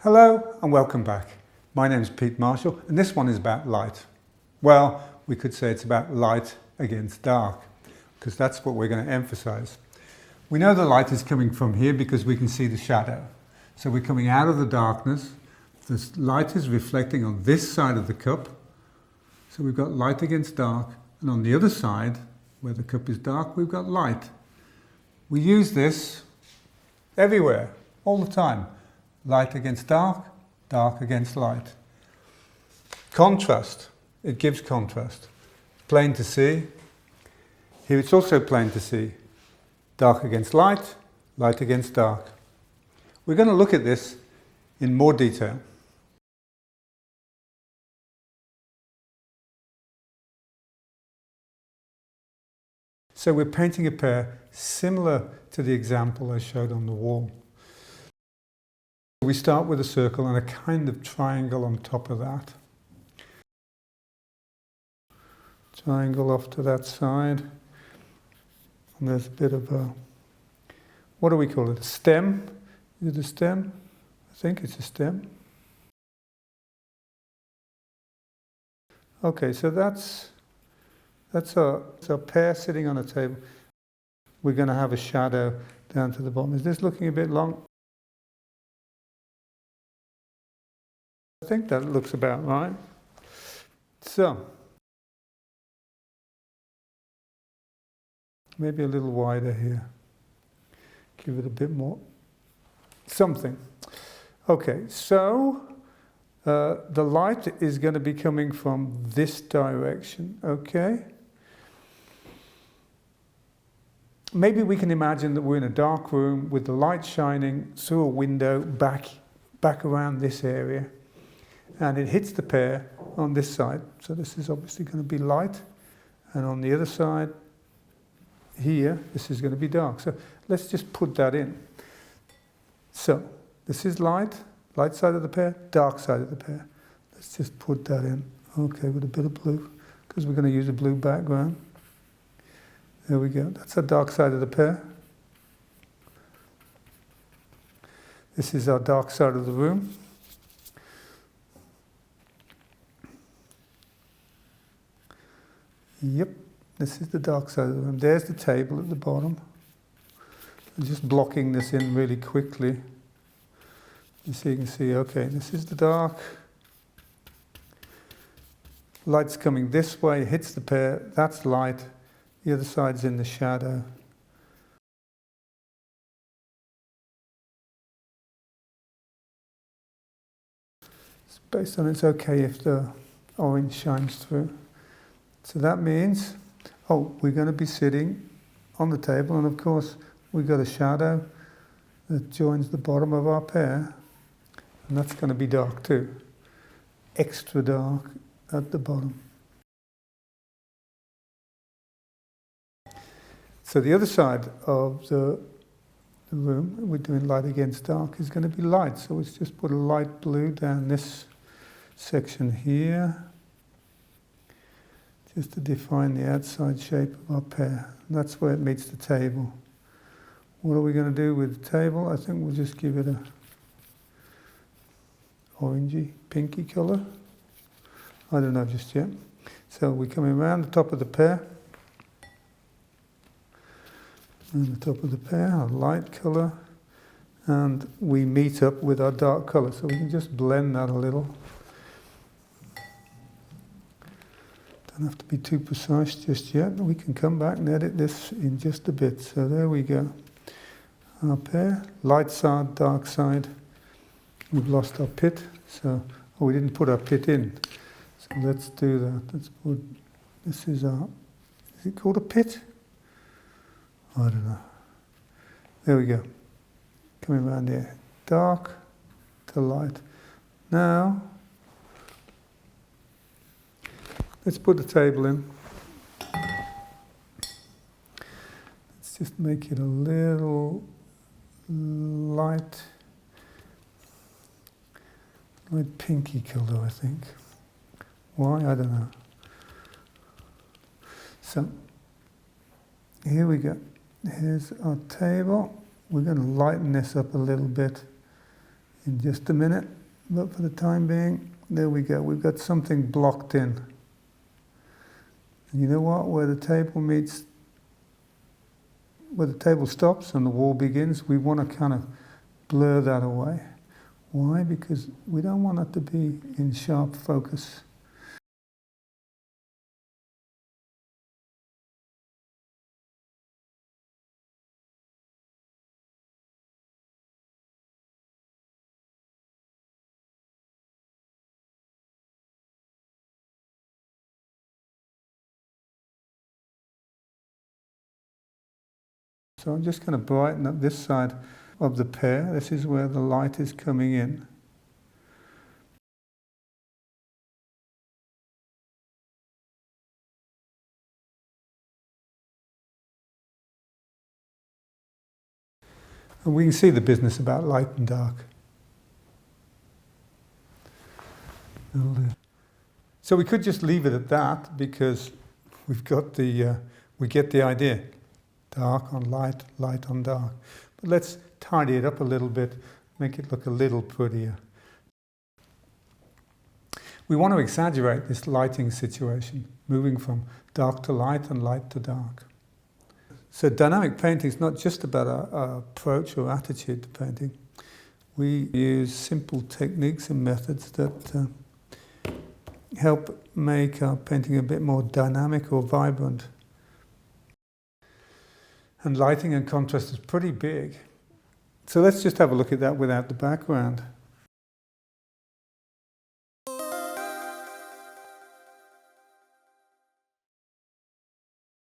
Hello and welcome back. My name is Pete Marshall and this one is about light. Well, we could say it's about light against dark because that's what we're going to emphasize. We know the light is coming from here because we can see the shadow. So we're coming out of the darkness. The light is reflecting on this side of the cup. So we've got light against dark, and on the other side, where the cup is dark, we've got light. We use this everywhere, all the time. Light against dark, dark against light. Contrast, it gives contrast. Plain to see. Here it's also plain to see. Dark against light, light against dark. We're going to look at this in more detail. So we're painting a pear similar to the example I showed on the wall. We start with a circle and a kind of triangle on top of that. Triangle off to that side. And there's a bit of a, what do we call it? A stem? Is it a stem? I think it's a stem. Okay, so that's our pear sitting on a table. We're going to have a shadow down to the bottom. Is this looking a bit long? I think that looks about right. So, maybe a little wider here. Give it a bit more something. Okay, so the light is going to be coming from this direction, okay? Maybe we can imagine that we're in a dark room with the light shining through a window back around this area. And it hits the pear on this side. So this is obviously going to be light. And on the other side, here, this is going to be dark. So let's just put that in. So this is light side of the pear, dark side of the pear. Let's just put that in. Okay, with a bit of blue, because we're going to use a blue background. There we go. That's the dark side of the pear. This is our dark side of the room. Yep, this is the dark side of the room. There's the table at the bottom. I'm just blocking this in really quickly. So you can see, okay, this is the dark. Light's coming this way, hits the pear, that's light. The other side's in the shadow. It's based on it's okay if the orange shines through. So that means, we're going to be sitting on the table, and of course we've got a shadow that joins the bottom of our pear, and that's going to be dark too. Extra dark at the bottom. So the other side of the room, we're doing light against dark, is going to be light. So let's just put a light blue down this section here, just to define the outside shape of our pear. And that's where it meets the table. What are we going to do with the table? I think we'll just give it a orangey, pinky colour. I don't know just yet. So we're coming around the top of the pear. And the top of the pear, our light colour. And we meet up with our dark colour. So we can just blend that a little. Don't have to be too precise just yet. We can come back and edit this in just a bit. So there we go. Our pear, light side, dark side. We've lost our pit. So, we didn't put our pit in. So let's do that. Let's put, this is our, is it called a pit? I don't know. There we go. Coming around here. Dark to light. Now, let's put the table in. Let's just make it a little light pinky colour, I think. Why? I don't know. So, here we go. Here's our table. We're going to lighten this up a little bit in just a minute, but for the time being, there we go. We've got something blocked in. And you know what? Where the table stops and the wall begins, we want to kind of blur that away. Why? Because we don't want it to be in sharp focus. So I'm just going to brighten up this side of the pear. This is where the light is coming in. And we can see the business about light and dark. So we could just leave it at that because we get the idea. Dark on light, light on dark. But let's tidy it up a little bit, make it look a little prettier. We want to exaggerate this lighting situation, moving from dark to light and light to dark. So dynamic painting is not just about our approach or attitude to painting. We use simple techniques and methods that help make our painting a bit more dynamic or vibrant. And lighting and contrast is pretty big. So let's just have a look at that without the background.